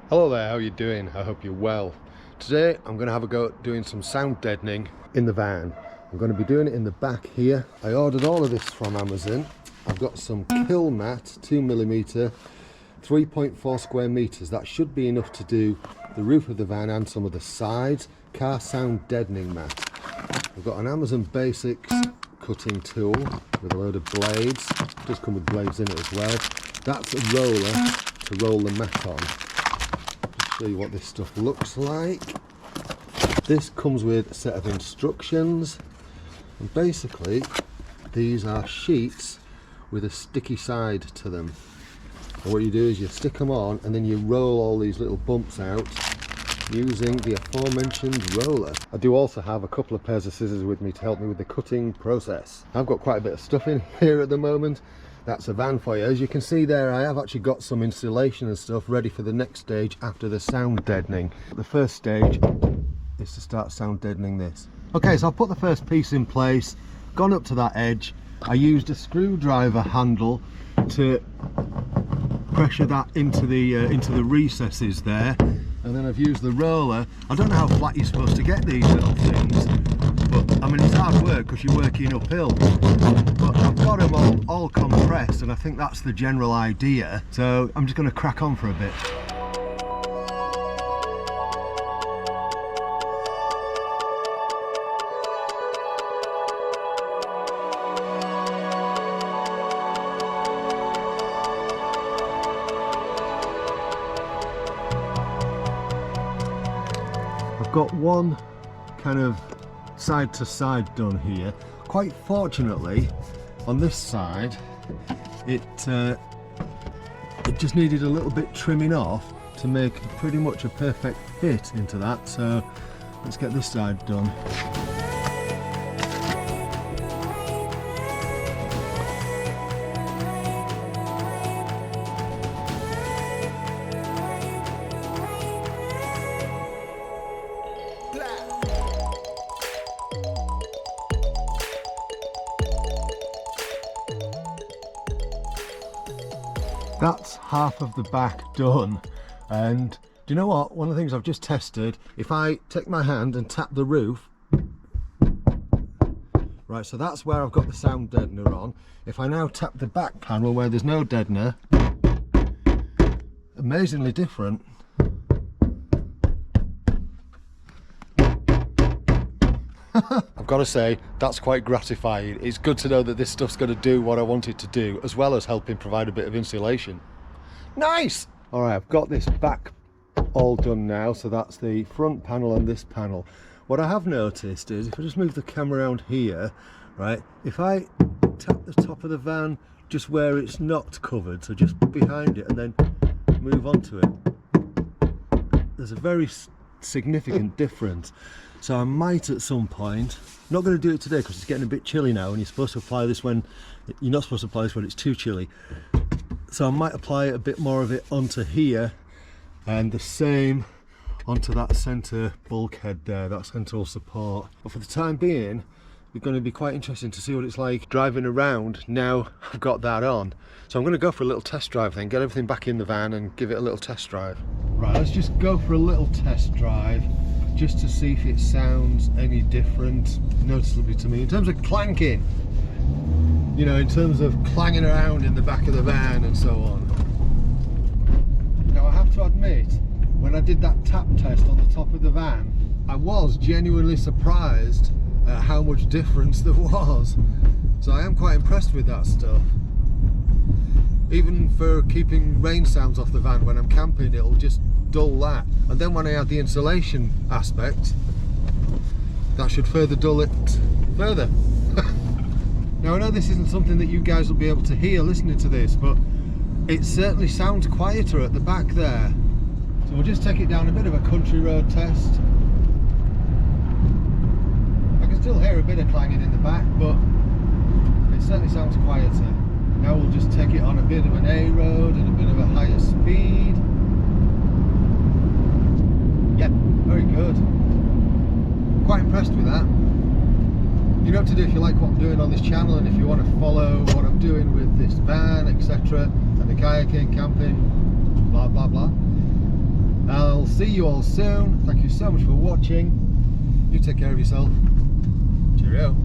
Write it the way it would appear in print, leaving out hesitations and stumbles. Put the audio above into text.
Hello there, how are you doing? I hope you're well. Today I'm going to have a go at doing some sound deadening in the van. I'm going to be doing it in the back here. I ordered all of this from Amazon. I've got some kill mat, 2mm, 3.4 square meters. That should be enough to do the roof of the van and some of the sides. Car sound deadening mat. I've got an Amazon Basics cutting tool with a load of blades. It does come with blades in it as well. That's a roller to roll the mat on. Show you what this stuff looks like. This comes with a set of instructions, and basically these are sheets with a sticky side to them, and what you do is you stick them on and then you roll all these little bumps out using the aforementioned roller. I do also have a couple of pairs of scissors with me to help me with the cutting process. I've got quite a bit of stuff in here at the moment. That's a van for you. As you can see there, I have actually got some insulation and stuff ready for the next stage after the sound deadening. The first stage is to start sound deadening this. Okay, so I've put the first piece in place, gone up to that edge. I used a screwdriver handle to pressure that into the recesses there, and then I've used the roller. I don't know how flat you're supposed to get these little things, but I mean it's hard work because you're working uphill. But I've got them all compressed, and I think that's the general idea. So I'm just going to crack on for a bit. I've got one kind of side to side done here. Quite fortunately, on this side, it just needed a little bit trimming off to make pretty much a perfect fit into that. So let's get this side done. That's half of the back done, and do you know what? One of the things I've just tested, if I take my hand and tap the roof, right, so that's where I've got the sound deadener on. If I now tap the back panel where there's no deadener, amazingly different. I've got to say, that's quite gratifying. It's good to know that this stuff's going to do what I want it to do, as well as helping provide a bit of insulation. Nice! Alright, I've got this back all done now, so that's the front panel and this panel. What I have noticed is, if I just move the camera around here, right, if I tap the top of the van just where it's not covered, so just behind it, and then move onto it, there's a very significant difference. So I might at some point, not going to do it today because it's getting a bit chilly now, and you're supposed to apply this when, you're not supposed to apply this when it's too chilly. So I might apply a bit more of it onto here, and the same onto that centre bulkhead there, that central support. But for the time being, it's going to be quite interesting to see what it's like driving around now I've got that on. So I'm going to go for a little test drive then, get everything back in the van and give it a little test drive. Right, let's just go for a little test drive, just to see if it sounds any different noticeably to me in terms of clanking, you know, in terms of clanging around in the back of the van and so on. Now I have to admit, when I did that tap test on the top of the van, I was genuinely surprised at how much difference there was. So I am quite impressed with that stuff. Even for keeping rain sounds off the van when I'm camping, it'll just dull that. And then when I add the insulation aspect, that should further dull it further. Now I know this isn't something that you guys will be able to hear listening to this, but it certainly sounds quieter at the back there. So we'll just take it down a bit of a country road test. I can still hear a bit of clanging in the back, but it certainly sounds quieter. Now we'll just take it on a bit of an A road and a bit of a higher speed. Yep, very good. Quite impressed with that. You know what to do if you like what I'm doing on this channel, and if you want to follow what I'm doing with this van, etc., and the kayaking, camping, blah blah blah. see you all soon. Thank you so much for watching. You take care of yourself. Cheerio.